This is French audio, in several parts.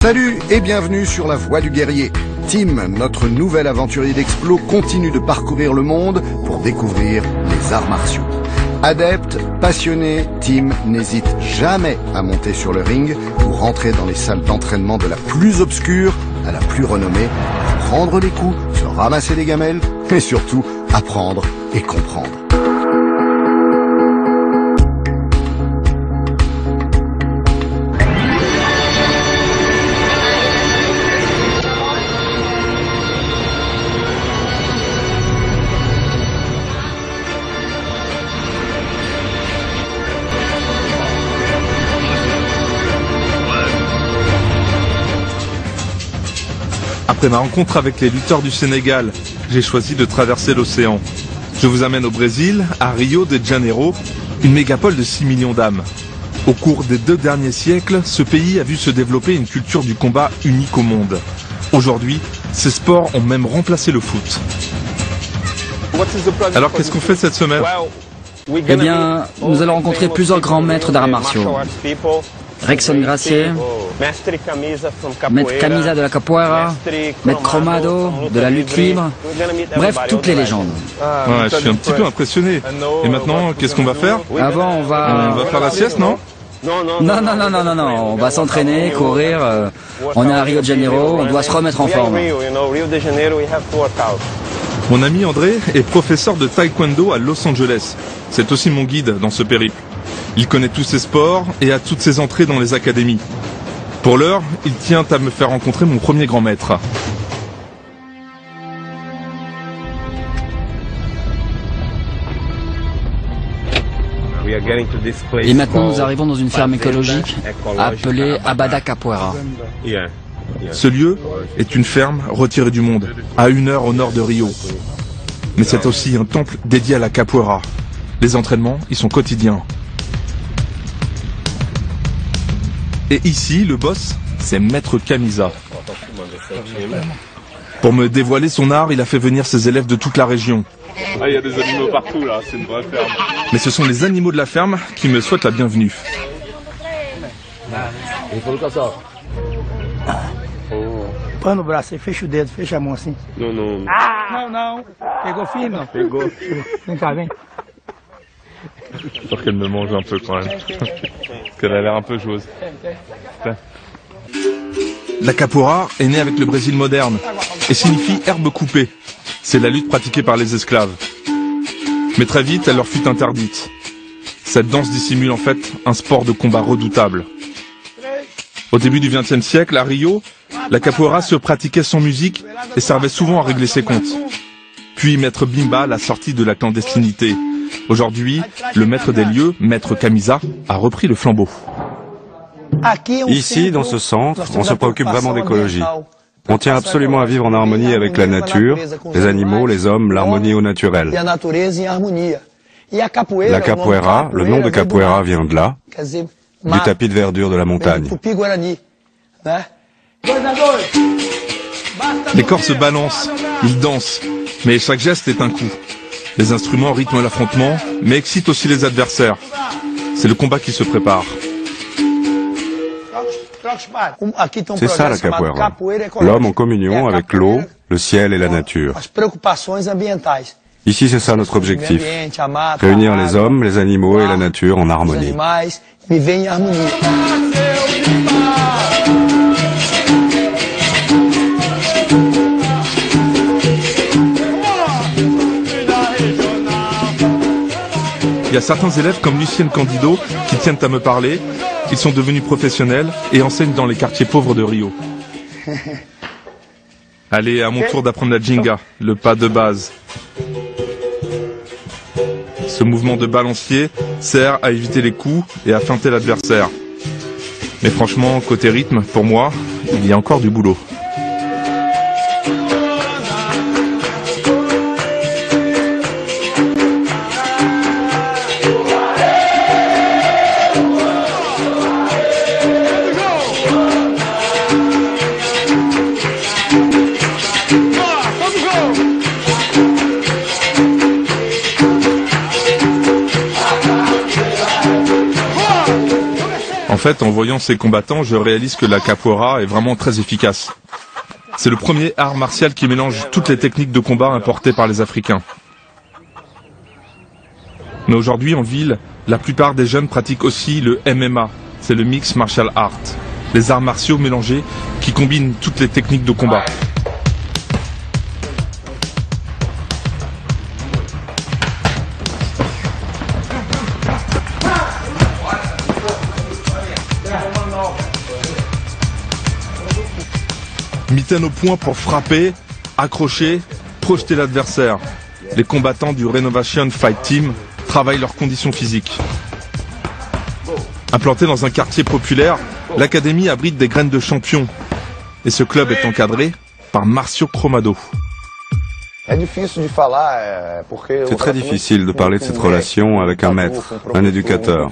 Salut et bienvenue sur la Voie du Guerrier. Tim, notre nouvel aventurier d'Explo, continue de parcourir le monde pour découvrir les arts martiaux. Adepte, passionné, Tim n'hésite jamais à monter sur le ring ou rentrer dans les salles d'entraînement de la plus obscure à la plus renommée, pour prendre les coups, se ramasser les gamelles et surtout apprendre et comprendre. Après ma rencontre avec les lutteurs du Sénégal, j'ai choisi de traverser l'océan. Je vous amène au Brésil, à Rio de Janeiro, une mégapole de 6 millions d'âmes. Au cours des 2 derniers siècles, ce pays a vu se développer une culture du combat unique au monde. Aujourd'hui, ces sports ont même remplacé le foot. Alors qu'est-ce qu'on fait cette semaine? Eh bien, nous allons rencontrer plusieurs grands maîtres d'arts martiaux. Rexon Gracie, Maître Camisa de la Capoeira, Maître Cromado de la lutte libre, bref, toutes les légendes. Ouais, je suis un petit peu impressionné. Et maintenant, qu'est-ce qu'on va faire? Avant, on va faire la sieste, non? Non, on va s'entraîner, courir. On est à Rio de Janeiro, on doit se remettre en forme. Mon ami André est professeur de taekwondo à Los Angeles. C'est aussi mon guide dans ce périple. Il connaît tous ses sports et a toutes ses entrées dans les académies. Pour l'heure, il tient à me faire rencontrer mon premier grand maître. Et maintenant, nous arrivons dans une ferme écologique appelée Abada Capoeira. Ce lieu est une ferme retirée du monde, à 1 heure au nord de Rio. Mais c'est aussi un temple dédié à la capoeira. Les entraînements y sont quotidiens. Et ici, le boss, c'est Maître Camisa. Pour me dévoiler son art, il a fait venir ses élèves de toute la région. Ah, il y a des animaux partout là, c'est une vraie ferme. Mais ce sont les animaux de la ferme qui me souhaitent la bienvenue. Põe no braço aí, fecha o dedo, fecha a mão assim. Non. Não. Pegou firme, não? Pegou. Vem cá, vem. J'ai peur qu'elle me mange un peu quand même. Parce qu'elle a l'air un peu joueuse. La capoeira est née avec le Brésil moderne et signifie herbe coupée. C'est la lutte pratiquée par les esclaves. Mais très vite, elle leur fut interdite. Cette danse dissimule en fait un sport de combat redoutable. Au début du XXe siècle, à Rio, la capoeira se pratiquait sans musique et servait souvent à régler ses comptes. Puis Maître Bimba l'a sortie de la clandestinité. Aujourd'hui, le maître des lieux, Maître Camisa, a repris le flambeau. Ici, dans ce centre, on se préoccupe vraiment d'écologie. On tient absolument à vivre en harmonie avec la nature, les animaux, les hommes, l'harmonie au naturel. La capoeira, le nom de capoeira vient de là, du tapis de verdure de la montagne. Les corps se balancent, ils dansent, mais chaque geste est un coup. Les instruments rythment l'affrontement, mais excitent aussi les adversaires. C'est le combat qui se prépare. C'est ça la capoeira. L'homme en communion avec l'eau, le ciel et la nature. Ici, c'est ça notre objectif. Réunir les hommes, les animaux et la nature en harmonie. Il y a certains élèves comme Lucien Candido qui tiennent à me parler. Ils sont devenus professionnels et enseignent dans les quartiers pauvres de Rio. Allez, à mon tour d'apprendre la Jinga, le pas de base. Ce mouvement de balancier sert à éviter les coups et à feinter l'adversaire. Mais franchement, côté rythme, pour moi, il y a encore du boulot. fait, en voyant ces combattants, je réalise que la capoeira est vraiment très efficace. C'est le premier art martial qui mélange toutes les techniques de combat importées par les Africains. Mais aujourd'hui, en ville, la plupart des jeunes pratiquent aussi le MMA, c'est le Mixed Martial Art, les arts martiaux mélangés qui combinent toutes les techniques de combat. Mitaine au point pour frapper, accrocher, projeter l'adversaire. Les combattants du Renovation Fight Team travaillent leurs conditions physiques. Implanté dans un quartier populaire, l'académie abrite des graines de champions. Et ce club est encadré par Marcio Cromado. C'est très difficile de parler de cette relation avec un maître, un éducateur.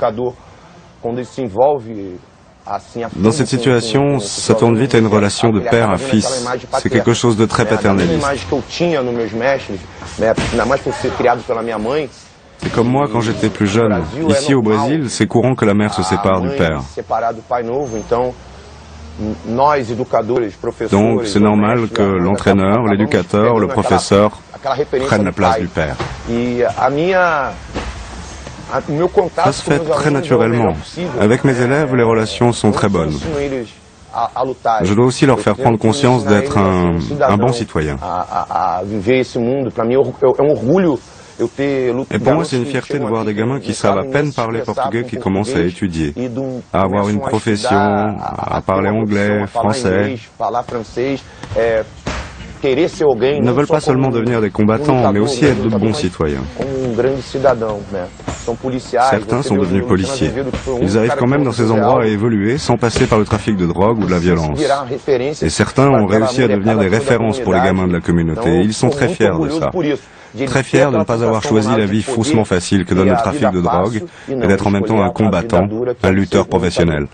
Dans cette situation, ça tourne vite à une relation de père à fils. C'est quelque chose de très paternaliste. C'est comme moi quand j'étais plus jeune. Ici au Brésil, c'est courant que la mère se sépare du père. Donc c'est normal que l'entraîneur, l'éducateur, le professeur prennent la place du père. Ça se fait très naturellement. Avec mes élèves, les relations sont très bonnes. Je dois aussi leur faire prendre conscience d'être un bon citoyen. Et pour moi, c'est une fierté de voir des gamins qui savent à peine parler portugais qui commencent à étudier, à avoir une profession, à parler anglais, français. Ils ne veulent pas seulement devenir des combattants, mais aussi être de bons citoyens. Certains sont devenus policiers. Ils arrivent quand même dans ces endroits à évoluer sans passer par le trafic de drogue ou de la violence. Et certains ont réussi à devenir des références pour les gamins de la communauté. Et ils sont très fiers de ça. Très fiers de ne pas avoir choisi la vie faussement facile que donne le trafic de drogue et d'être en même temps un combattant, un lutteur professionnel.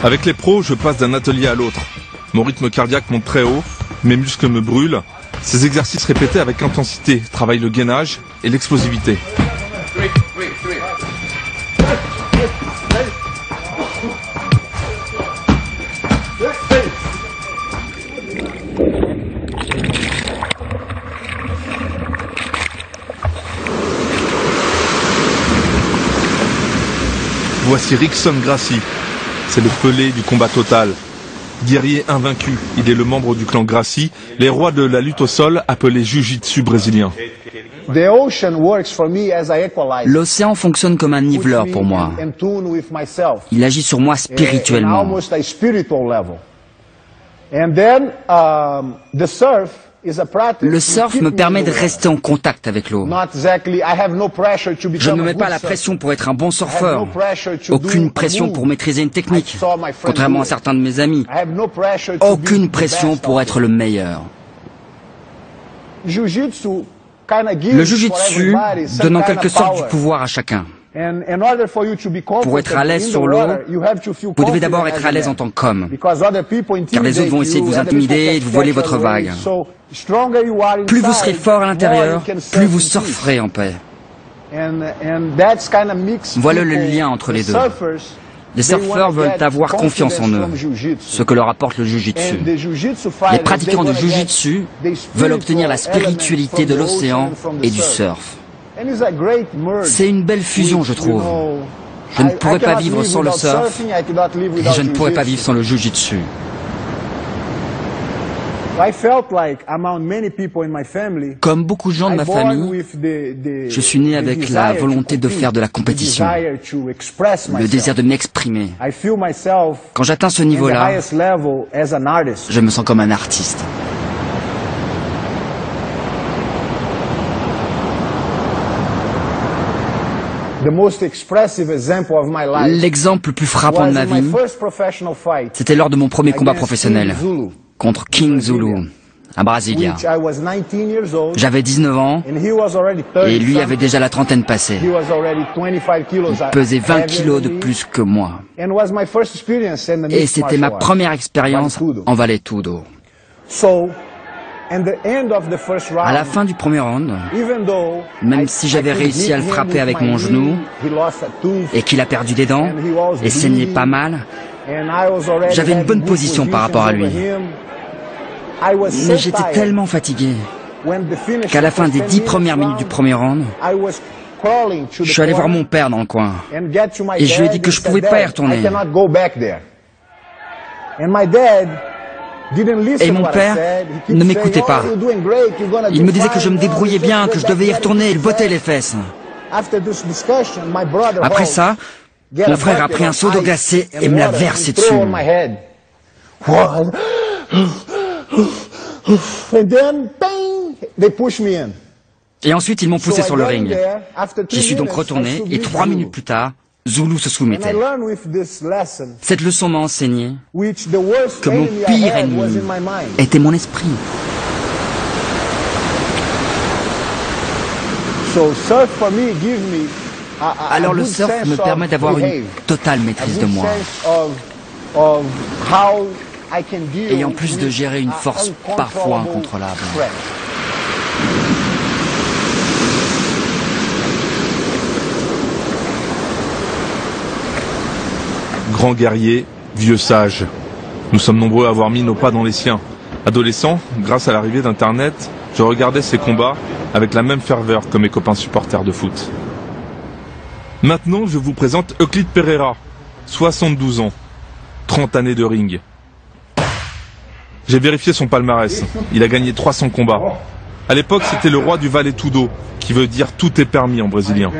Avec les pros, je passe d'un atelier à l'autre. Mon rythme cardiaque monte très haut, mes muscles me brûlent. Ces exercices répétés avec intensité travaillent le gainage et l'explosivité. Voici Rickson Gracie. C'est le Pelé du combat total. Guerrier invaincu, il est le membre du clan Gracie, les rois de la lutte au sol appelés Jiu-Jitsu brésilien. L'océan fonctionne comme un niveleur pour moi. Il agit sur moi spirituellement. Le surf me permet de rester en contact avec l'eau. Je ne me mets pas la pression pour être un bon surfeur, aucune pression pour maîtriser une technique, contrairement à certains de mes amis, aucune pression pour être le meilleur. Le Jiu-Jitsu donne en quelque sorte du pouvoir à chacun. Pour être à l'aise sur l'eau, vous devez d'abord être à l'aise en tant qu'homme, car les autres vont essayer de vous intimider et de vous voler votre vague. Plus vous serez fort à l'intérieur, plus vous surferez en paix. Voilà le lien entre les deux. Les surfeurs veulent avoir confiance en eux, ce que leur apporte le Jiu-Jitsu. Les pratiquants de Jiu-Jitsu veulent obtenir la spiritualité de l'océan et du surf. C'est une belle fusion, je trouve. Je ne pourrais pas vivre sans le surf et je ne pourrais pas vivre sans le Jiu-Jitsu. Comme beaucoup de gens de ma famille, je suis né avec la volonté de faire de la compétition, le désir de m'exprimer. Quand j'atteins ce niveau-là, je me sens comme un artiste. L'exemple le plus frappant de ma vie, c'était lors de mon premier combat professionnel, contre King Zulu, à Brasilia. J'avais 19 ans, et lui avait déjà la trentaine passée. Il pesait 20 kilos de plus que moi. Et c'était ma première expérience en Vale Tudo. À la fin du premier round, même si j'avais réussi à le frapper avec mon genou et qu'il a perdu des dents et saignait pas mal, j'avais une bonne position par rapport à lui. Mais j'étais tellement fatigué qu'à la fin des 10 premières minutes du premier round, je suis allé voir mon père dans le coin et je lui ai dit que je pouvais pas y retourner. Et mon père ne m'écoutait pas. Il me disait que je me débrouillais bien, que je devais y retourner et le botter les fesses. Après ça, mon frère a pris un seau d'eau glacée et me l'a versé dessus. Et ensuite, ils m'ont poussé sur le ring. J'y suis donc retourné et 3 minutes plus tard, Zulu se soumettait. Cette leçon m'a enseigné que mon pire ennemi était mon esprit. Alors le surf me permet d'avoir une totale maîtrise de moi. Et en plus de gérer une force parfois incontrôlable. Grand guerrier, vieux sage. Nous sommes nombreux à avoir mis nos pas dans les siens. Adolescent, grâce à l'arrivée d'Internet, je regardais ces combats avec la même ferveur que mes copains supporters de foot. Maintenant, je vous présente Euclide Pereira, 72 ans, 30 années de ring. J'ai vérifié son palmarès. Il a gagné 300 combats. À l'époque, c'était le roi du Vale Tudo, qui veut dire tout est permis en brésilien.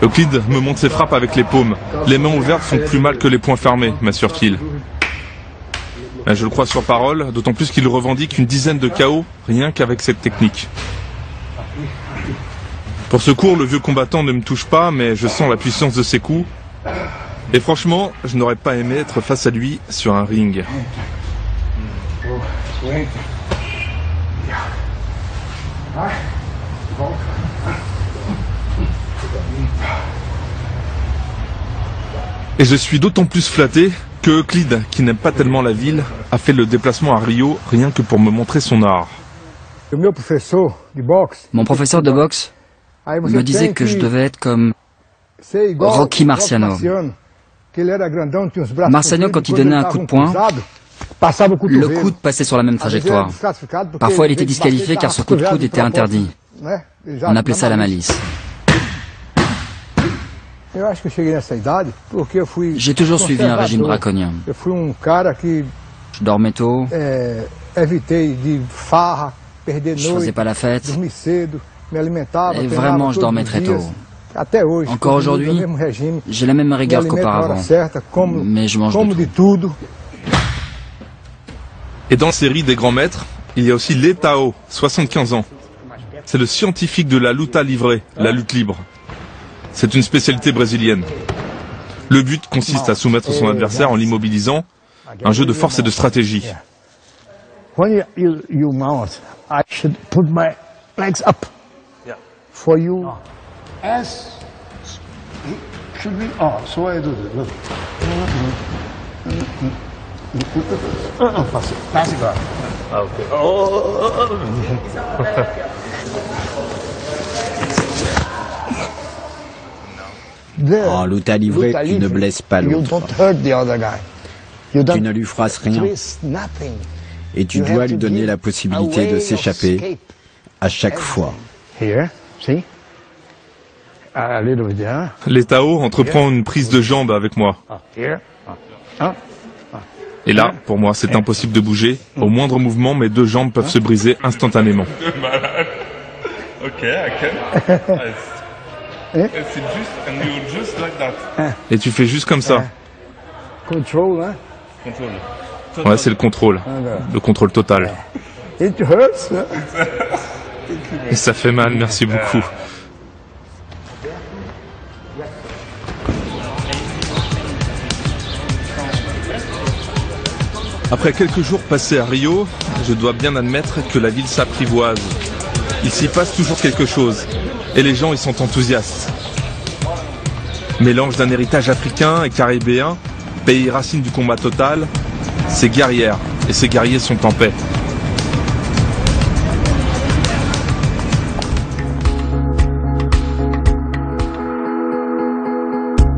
Euclide me montre ses frappes avec les paumes. Les mains ouvertes font plus mal que les poings fermés, m'assure-t-il. Je le crois sur parole, d'autant plus qu'il revendique une dizaine de KO, rien qu'avec cette technique. Pour ce cours, le vieux combattant ne me touche pas, mais je sens la puissance de ses coups. Et franchement, je n'aurais pas aimé être face à lui sur un ring. Et je suis d'autant plus flatté que Euclide, qui n'aime pas tellement la ville, a fait le déplacement à Rio rien que pour me montrer son art. Mon professeur de boxe me disait que je devais être comme Rocky Marciano. Marciano, quand il donnait un coup de poing, le coude passait sur la même trajectoire. Parfois, il était disqualifié car ce coup de coude était interdit. On appelait ça la malice. J'ai toujours suivi un régime draconien. Je dormais tôt, je faisais pas la fête, et vraiment je dormais très tôt. Encore aujourd'hui, j'ai la même rigueur qu'auparavant, mais je mange de tout. Et dans la série des grands maîtres, il y a aussi Letao, 75 ans. C'est le scientifique de la luta libre, la lutte libre. C'est une spécialité brésilienne. Le but consiste à soumettre son adversaire en l'immobilisant, un jeu de force et de stratégie. When you mount, I should put my legs up for you. As should be. Oh, so I do this. Look. Pass it. Okay. En lutte livrée, tu ne blesses pas l'autre. Tu ne lui froisses rien. Et tu dois lui donner la possibilité de s'échapper à chaque fois. Letao entreprend une prise de jambe avec moi. Et là, pour moi, c'est impossible de bouger. Au moindre mouvement, mes deux jambes peuvent se briser instantanément. Et tu fais juste comme ça. Ouais, c'est le contrôle total. Et ça fait mal, merci beaucoup. Après quelques jours passés à Rio, je dois bien admettre que la ville s'apprivoise. Il s'y passe toujours quelque chose, et les gens y sont enthousiastes. Mélange d'un héritage africain et caribéen, pays racine du combat total, c'est guerrière, et ses guerriers sont en paix.